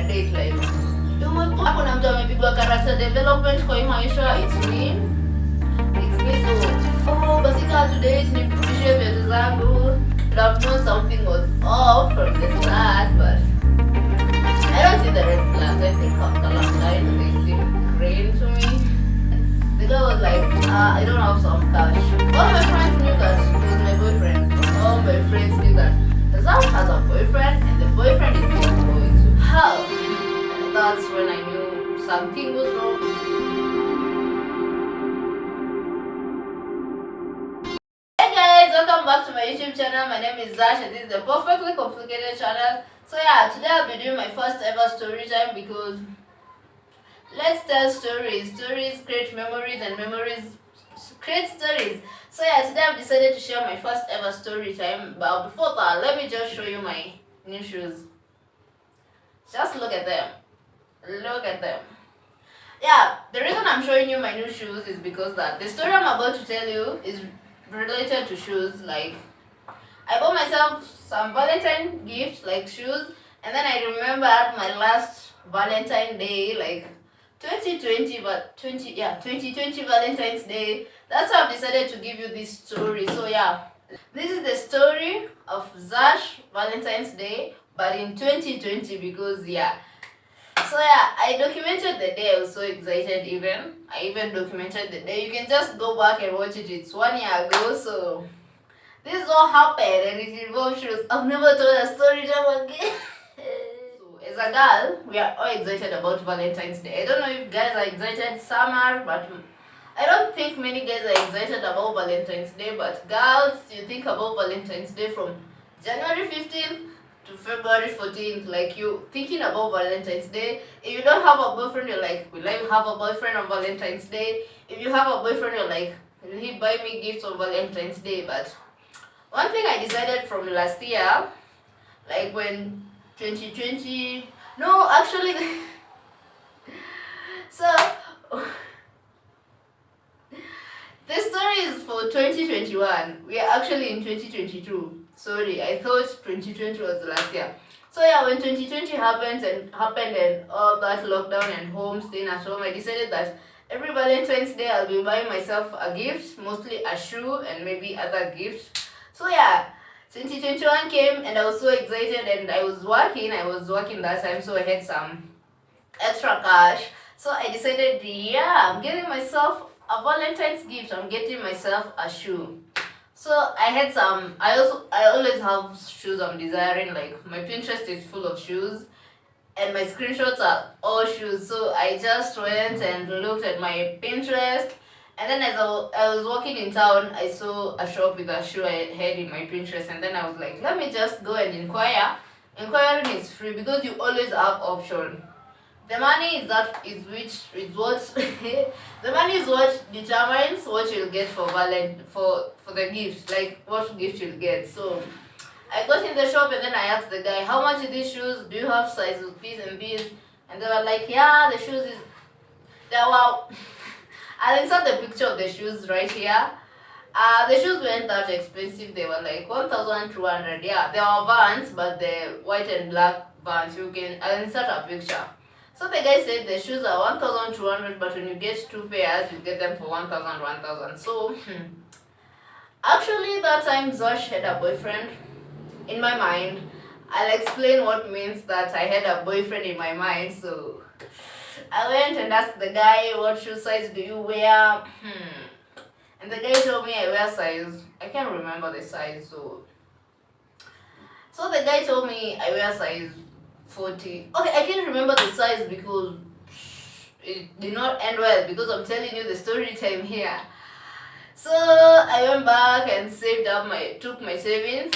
a date like hapo na mtu amepigwa character development kwa hii maisha, it's me. So basi kama today nipishie vitu zangu. Could have known something was off from the start, but I don't see the red flags. I think along line they seem green to me. The girl was like, I don't have some cash. All my friends knew that he was my boyfriend. All my friends knew that Zach has a boyfriend and the boyfriend is not going to hell. And that's when I knew something was wrong. Hey guys, welcome back to my YouTube channel. My name is Zash and this is the Perfectly Complicated channel. So yeah, today I'll be doing my first ever story time because let's tell stories. Stories create memories and memories create stories. So yeah, today I've decided to share my first ever story time. But before that, let me just show you my new shoes. Just look at them. Look at them. Yeah, the reason I'm showing you my new shoes is because that the story I'm about to tell you is related to shoes. Like, I bought myself some Valentine gifts, like shoes, and then I remembered my last Valentine Day, like 2020 Valentine's Day. That's why I've decided to give you this story. So yeah, this is the story of Zash Valentine's Day, but in 2020 because yeah. So yeah, I documented the day. I was so excited even. I even documented the day. You can just go back and watch it. It's 1 year ago. So this is what happened and it involves shoes. I've never told a story time again. So as a girl, we are all excited about Valentine's Day. I don't know if guys are excited, some are, but I don't think many guys are excited about Valentine's Day. But girls, you think about Valentine's Day from January 15th to February 14th, like you thinking about Valentine's Day. If you don't have a boyfriend, you're like, will I have a boyfriend on Valentine's Day? If you have a boyfriend, you're like, will he buy me gifts on Valentine's Day? But one thing I decided from last year, like when 2020, no, actually, so the story is for 2021. We are actually in 2022. Sorry, I thought 2020 was the last year. So yeah, when 2020 happened and all that lockdown and home, staying at home, I decided that every Valentine's Day I'll be buying myself a gift, mostly a shoe and maybe other gifts. So yeah, 2021 came and I was so excited and I was working that time, so I had some extra cash. So I decided, yeah, I'm getting myself a Valentine's gift. I'm getting myself a shoe. So I had some, I always have shoes I'm desiring, like my Pinterest is full of shoes and my screenshots are all shoes. So I just went and looked at my Pinterest, and then as I was walking in town, I saw a shop with a shoe I had in my Pinterest, and then I was like, let me just go and inquire. Inquiring is free because you always have option. The money is what the money is what determines what you'll get for the gift, like what gift you'll get. So I got in the shop and then I asked the guy, how much are these shoes? Do you have sizes these and these? And they were like, yeah, the shoes is I'll insert the picture of the shoes right here. The shoes weren't that expensive. They were like 1,200. Yeah, they were Vans, but the white and black Vans. I'll insert a picture. So the guy said the shoes are 1,200, but when you get 2 pairs, you get them for 1,000. So actually that time Zash had a boyfriend in my mind. I'll explain what means that I had a boyfriend in my mind. So I went and asked the guy, what shoe size do you wear? And the guy told me I wear size, I can't remember the size. So the guy told me I wear size 40. Okay, I can't remember the size because it did not end well because I'm telling you the story time here. So I went back and took my savings,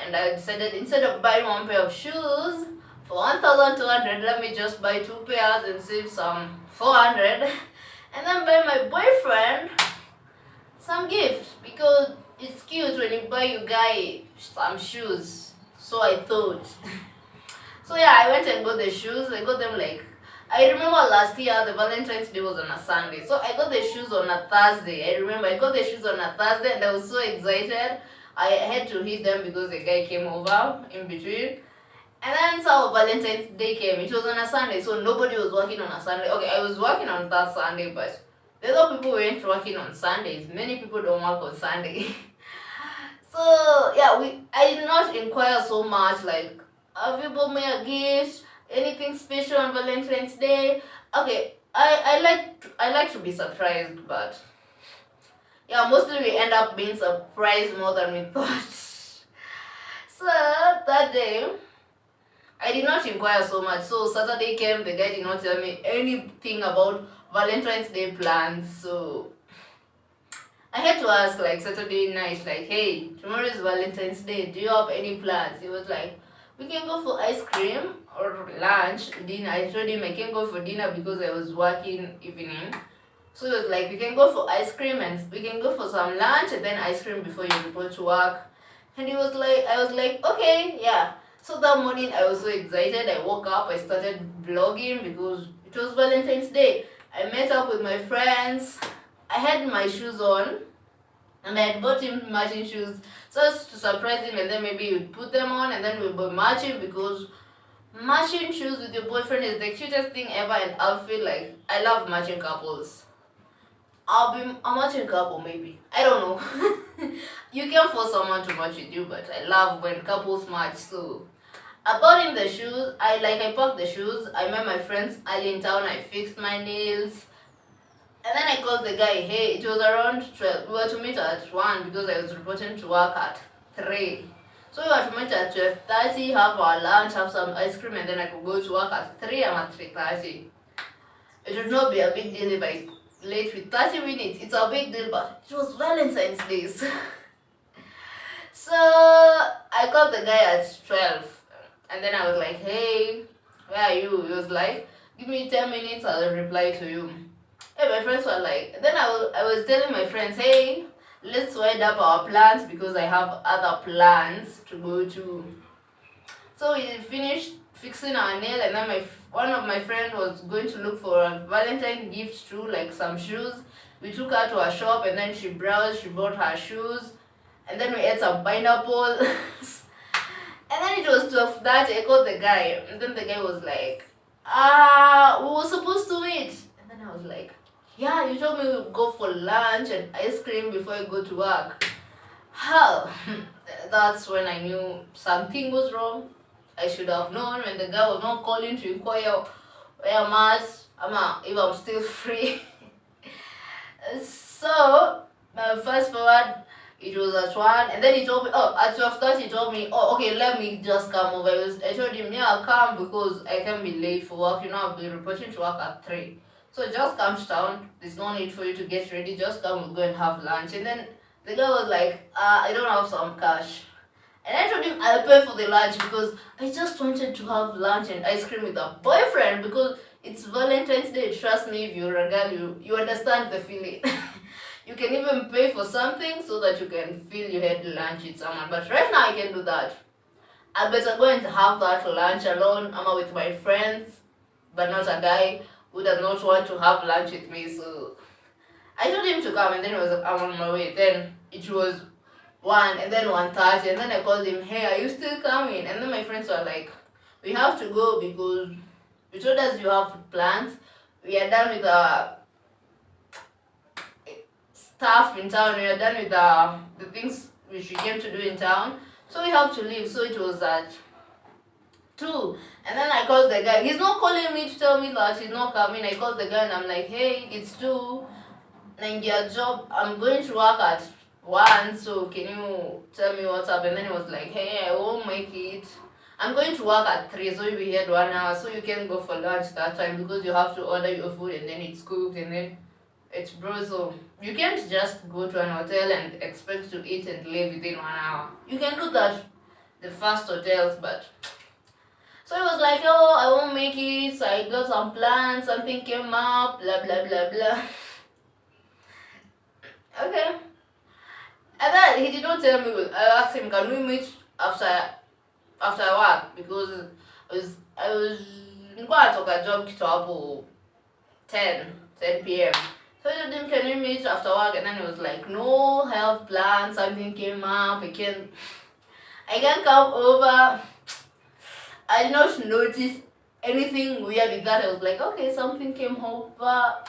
and I decided instead of buying one pair of shoes for 1,200, let me just buy 2 pairs and save some 400 and then buy my boyfriend some gifts because it's cute when you buy your guy some shoes. So I thought. So yeah, I went and got the shoes. I got them like, I remember last year the Valentine's Day was on a Sunday. So I got the shoes on a Thursday. I remember I got the shoes on a Thursday and I was so excited. I had to hit them because the guy came over in between. And then so Valentine's Day came. It was on a Sunday, so nobody was working on a Sunday. Okay, I was working on that Sunday, but the other people weren't working on Sundays. Many people don't work on Sunday. So yeah, I did not inquire so much like, have you bought me a gift? Anything special on Valentine's Day? Okay, I like to be surprised, but yeah, mostly we end up being surprised more than we thought. So that day, I did not inquire so much. So Saturday came, the guy did not tell me anything about Valentine's Day plans. So I had to ask like Saturday night, like, hey, tomorrow is Valentine's Day. Do you have any plans? He was like, we can go for ice cream or lunch, dinner. I told him I can go for dinner because I was working evening. So he was like, we can go for ice cream and we can go for some lunch and then ice cream before you report to work. And he was like, I was like, okay, yeah. So that morning I was so excited. I woke up, I started vlogging because it was Valentine's Day. I met up with my friends. I had my shoes on and I had bought him matching shoes so as to surprise him, and then maybe you'd put them on and then we'll be matching because matching shoes with your boyfriend is the cutest thing ever, and I'll feel like I love matching couples. I'll be a matching couple maybe. I don't know. You can force someone to match with you, but I love when couples match. So I bought him the shoes. I packed the shoes. I met my friends early in town. I fixed my nails. And then I called the guy, hey, it was around 12. We were to meet at 1 because I was reporting to work at 3. So we were to meet at 12:30, have our lunch, have some ice cream, and then I could go to work at 3. I'm at 3:30. It would not be a big deal if I late with 30 minutes. It's a big deal, but it was Valentine's Day. So I called the guy at 12. And then I was like, hey, where are you? He was like, give me 10 minutes, I'll reply to you. Hey, my friends were like, then I was telling my friends, hey, let's wind up our plans because I have other plans to go to. So we finished fixing our nail, and then one of my friends was going to look for a Valentine gift too, like some shoes. We took her to a shop and then she browsed, she bought her shoes, and then we ate some pineapple. And then it was 12:30, I called the guy, and then the guy was like, we were supposed to meet. And then I was like, yeah, you told me we'd go for lunch and ice cream before I go to work. How? That's when I knew something was wrong. I should have known when the guy was not calling to inquire where I'm at, if I'm still free. So, fast forward, it was at 1, and then he told me, at 12:30 he told me, okay, let me just come over. I told him, yeah, I'll come because I can be late for work. I'll be reporting to work at 3. So just come to town. There's no need for you to get ready. Just come, we'll go and have lunch. And then the guy was like, I don't have some cash. And I told him I'll pay for the lunch because I just wanted to have lunch and ice cream with a boyfriend because it's Valentine's Day. Trust me, if you're a girl, you understand the feeling. You can even pay for something so that you can feel you had lunch with someone. But right now I can do that. I better go and have that lunch alone. I'm with my friends, but not a guy who does not want to have lunch with me. So I told him to come, and then I'm on my way. Then it was 1, and then 1:30, and then I called him, hey, are you still coming? And then my friends were like, we have to go because you told us you have plans. We are done with our stuff in town. We are done with the things which we came to do in town. So we have to leave. So it was at 2. And then I called the guy. He's not calling me to tell me that he's not coming. I called the guy and I'm like, hey, it's 2. Nigeria job. I'm going to work at 1. So can you tell me what's up? And then he was like, hey, I won't make it. I'm going to work at 3, so you'll be here 1 hour. So you can go for lunch that time because you have to order your food and then it's cooked and then it's bro. So you can't just go to an hotel and expect to eat and leave within 1 hour. You can do that the first hotels, but so he was like, oh, I won't make it, so I got some plans, something came up, blah blah blah blah. Okay. And then he did not tell me. I asked him, can we meet after work? Because I was going to talk a job to 10 p.m. So I told him, can we meet after work? And then he was like, no, I have plans, something came up, I can't come over. I did not notice anything weird with that. I was like, okay, something came up,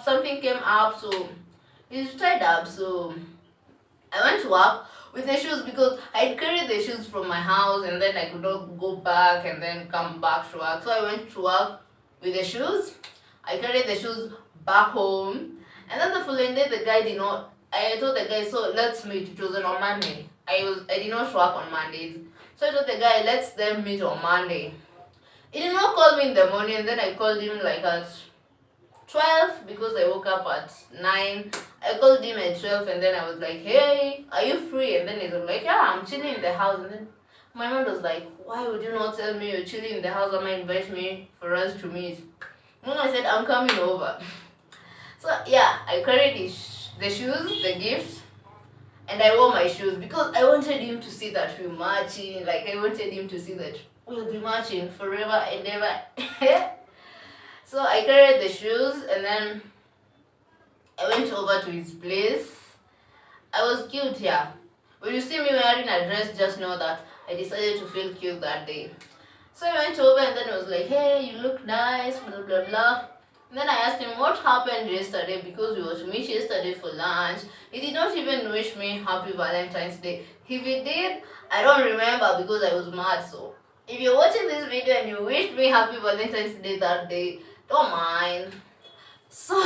something came up, so it's tied up. So I went to work with the shoes because I'd carried the shoes from my house and then I could not go back and then come back to work. So I went to work with the shoes. I carried the shoes back home, and then the following day the guy did not. I told the guy, so let's meet. It was on Monday. I did not work on Mondays, so I told the guy, let's then meet on Monday. He did not call me in the morning, and then I called him like at 12 because I woke up at 9. I called him at 12 and then I was like, hey, are you free? And then he was like, yeah, I'm chilling in the house. And then my mom was like, why would you not tell me you're chilling in the house and invite me for us to meet? And then I said, I'm coming over. So yeah, I carried the shoes, the gifts, and I wore my shoes because I wanted him to see that we're matching. Like I wanted him to see that we'll be matching forever and ever. So I carried the shoes and then I went over to his place. I was cute, yeah. When you see me wearing a dress, just know that I decided to feel cute that day. So I went over and then I was like, hey, you look nice, blah, blah, blah. And then I asked him what happened yesterday because we were to meet yesterday for lunch. He did not even wish me happy Valentine's Day. If he did, I don't remember because I was mad. So if you're watching this video and you wished me happy Valentine's Day that day, don't mind. So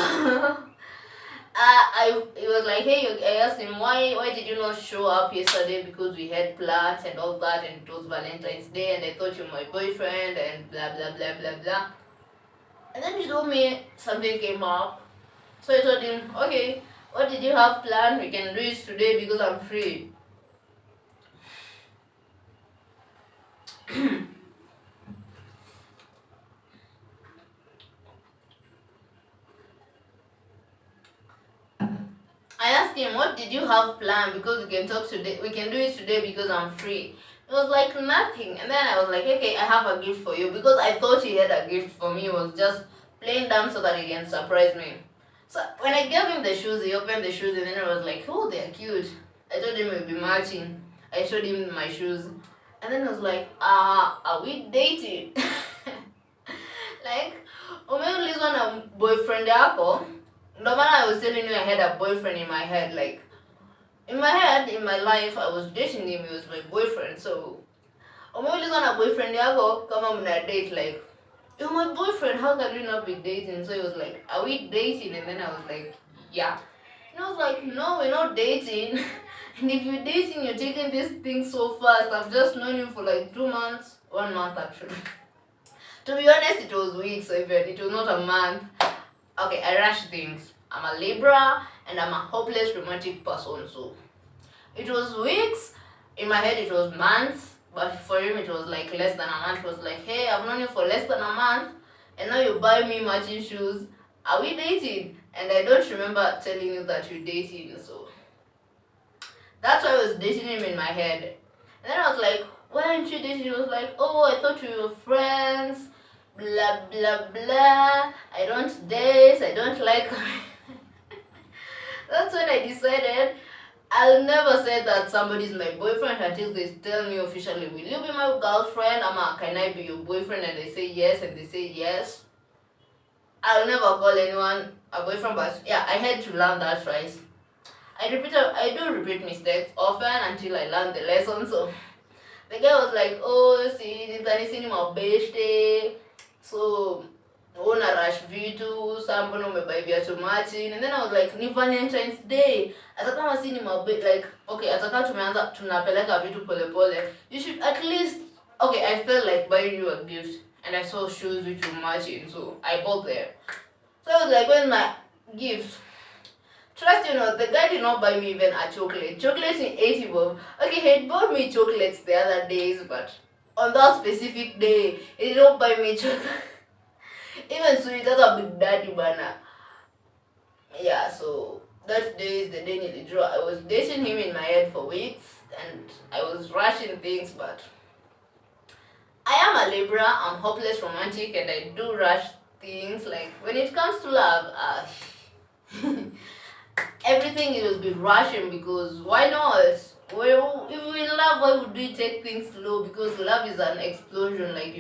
he was like, hey, I asked him why did you not show up yesterday because we had plans and all that and it was Valentine's Day and I thought you were my boyfriend and blah blah blah blah blah. And then he told me something came up. So I told him, okay, what did you have planned? We can do it today because I'm free. I asked him, what did you have planned? Because we can talk today, we can do it today because I'm free. It was like nothing. And then I was like, okay, I have a gift for you. Because I thought he had a gift for me. It was just playing dumb so that he can surprise me. So when I gave him the shoes, he opened the shoes and then I was like, oh, they're cute. I told him we'd be matching. I showed him my shoes. And then I was like, are we dating? Like, umeulizwa na boyfriend yako? No matter I was telling you I had a boyfriend in my head, like in my head, in my life, I was dating him, he was my boyfriend. So umeulizwa na boyfriend yako kama mna date, like you're my boyfriend, how can we not be dating? So he was like, are we dating? And then I was like, yeah. And I was like, no, we're not dating. And if you're dating, you're taking this thing so fast. I've just known you for like 2 months, 1 month actually. To be honest, it was weeks even, it was not a month. Okay, I rush things. I'm a Libra and I'm a hopeless romantic person, so it was weeks. In my head it was months, but for him it was like less than a month. It was like, hey, I've known you for less than a month and now you buy me matching shoes. Are we dating? And I don't remember telling you that you're dating, so that's why I was dating him in my head. And then I was like, why aren't you dating? He was like, oh, I thought we were friends, blah blah blah, I don't date, I don't like That's when I decided I'll never say that somebody's my boyfriend until they tell me officially, will you be my girlfriend? Can I be your boyfriend? And they say yes, and they say yes. I'll never call anyone a boyfriend, but yeah, I had to learn that twice. I do repeat mistakes often until I learn the lesson. So the guy was like, oh, see, nitanisini mabeshte, so una rush vitu, saa mbona umebuy viatu matching. And then I was like, ni Valentine's Day, hata kama si ni like, okay, hata kama tumeanza tunapeleka vitu pole pole, you should at least, okay, I felt like buying you a gift and I saw shoes which were matching, so I bought them. So I was like, when my gift, trust you know, the guy did not buy me even a chocolate. Chocolate in 80 bob. Okay, he had bought me chocolates the other days, but on that specific day, he did not buy me chocolate. Even sweet, that's a big daddy banner. Yeah, so that day is the day nearly drew. I was dating him in my head for weeks, and I was rushing things, but I am a Libra, I'm hopeless romantic, and I do rush things. Like, when it comes to love, everything will be rushing because why not? Well, if we love, why would we take things slow? Because love is an explosion, like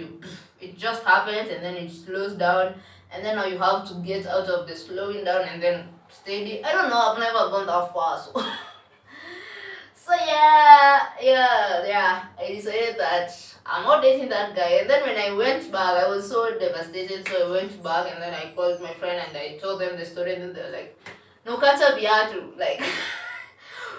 it just happens and then it slows down, and then now you have to get out of the slowing down and then steady. I don't know, I've never gone that far, so. So yeah, I decided that I'm not dating that guy. And then when I went back, I was so devastated. So I went back and then I called my friend and I told them the story. And then they were like, "No kata viatu." Like,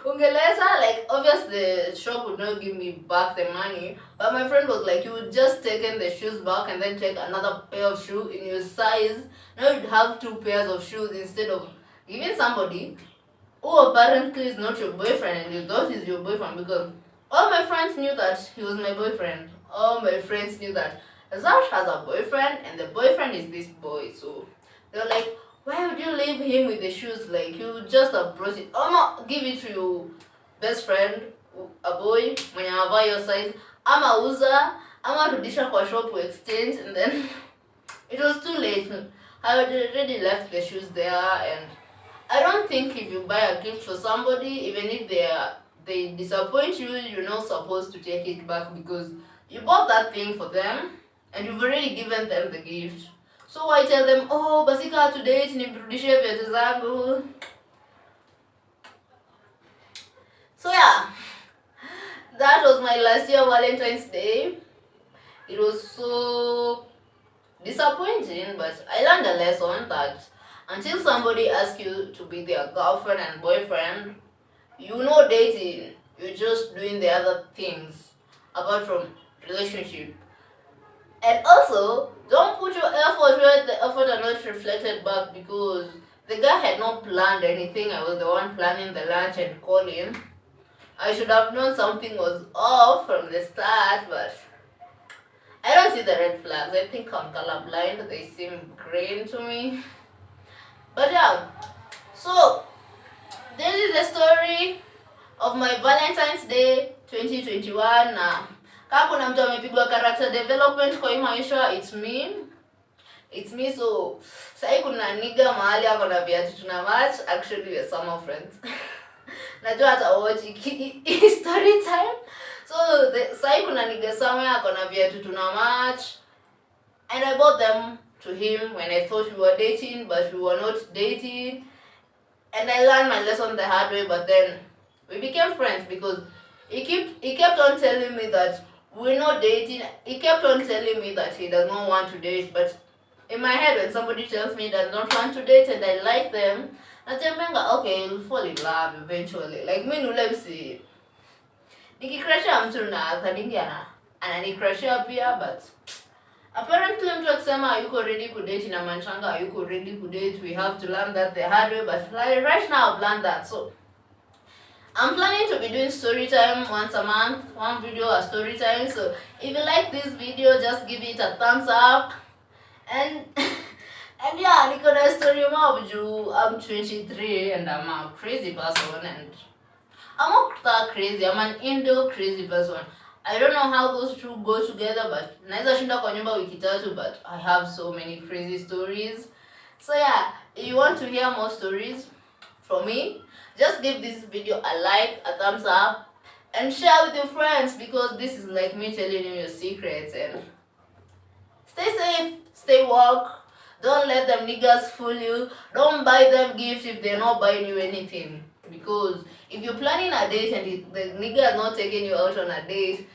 ungeleta, like, obviously the shop would not give me back the money. But my friend was like, "You would just taken the shoes back and then take another pair of shoes in your size. Now you'd have two pairs of shoes instead of giving somebody who apparently is not your boyfriend and you thought he's your boyfriend." Because all my friends knew that he was my boyfriend. All my friends knew that Zash has a boyfriend and the boyfriend is this boy. So they're like, "Why would you leave him with the shoes? Like, you just approach it. Oh no, give it to your best friend, a boy, when you have your size. I'm a user, I'm a rudisha kwa shop to exchange." And then it was too late. I had already left the shoes there, and I don't think if you buy a gift for somebody, even if they disappoint you, you're not supposed to take it back because you bought that thing for them and you've already given them the gift. So I tell them, "Oh, basika today nimrudishie viatu zangu." So yeah, that was my last year Valentine's Day. It was so disappointing, but I learned a lesson that until somebody asks you to be their girlfriend and boyfriend, you know dating. You're just doing the other things apart from relationship. And also, don't put your effort where the effort are not reflected back, because the guy had not planned anything. I was the one planning the lunch and calling. I should have known something was off from the start, but I don't see the red flags. I think I'm colorblind. They seem green to me. But yeah, so this is the story of my Valentine's Day 2021. Na kama kuna mtu amepigwa character development kwa hii maisha, it's me. So sai kuna nigga mahali ako na viatu tuna match. Actually we're summer friends. Najua hata watch story time. So sai kuna nigga somewhere ako na viatu tuna match, and I bought them to him when I thought we were dating, but we were not dating. And I learned my lesson the hard way, but then we became friends because he kept on telling me that we're not dating. He kept on telling me that he does not want to date, but in my head, when somebody tells me that I don't want to date and I like them, I tell them, okay, you'll fall in love eventually. Like me nulemsi. Nikicrusha mtu na kadingiana ananicrushia pia, but apparently mtu akisema hayuko ready kudate na manchanga hayuko ready kudate. We have to learn that the hard way, but like right now I've learned that. So I'm planning to be doing story time once a month, one video a story time. So if you like this video, just give it a thumbs up. And and yeah, niko na story mob juu I'm 23 and I'm a crazy person, and I'm not that crazy. I'm an Indo crazy person. I don't know how those two go together, but naweza shinda kwa nyumba wiki tatu, but I have so many crazy stories. So yeah, if you want to hear more stories from me, just give this video a like, a thumbs up, and share with your friends, because this is like me telling you your secrets. And stay safe, stay woke. Don't let them niggas fool you. Don't buy them gifts if they're not buying you anything. Because if you're planning a date and the nigga is not taking you out on a date,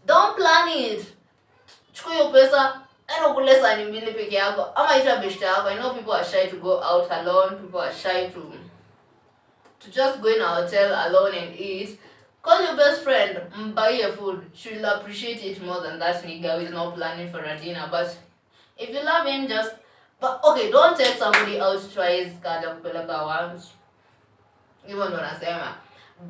don't plan it. Chukua hiyo pesa, enda ukule sahani mbili peke yako, ama ita beshte yako. I know people are shy to go out alone. People are shy to just go in a hotel alone and eat. Call your best friend, buy your food. She'll appreciate it more than that nigga who is not planning for a dinner. But if you love him, but okay, don't take somebody out twice kaja kupeleka once. Hivyo ndo nasema.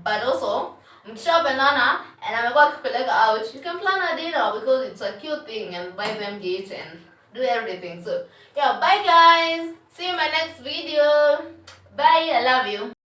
But also, mkishapendana and amekuwa akipeleka out, you can plan a dinner because it's a cute thing, and buy them gifts and do everything. So yeah, bye guys. See you in my next video. Bye. I love you.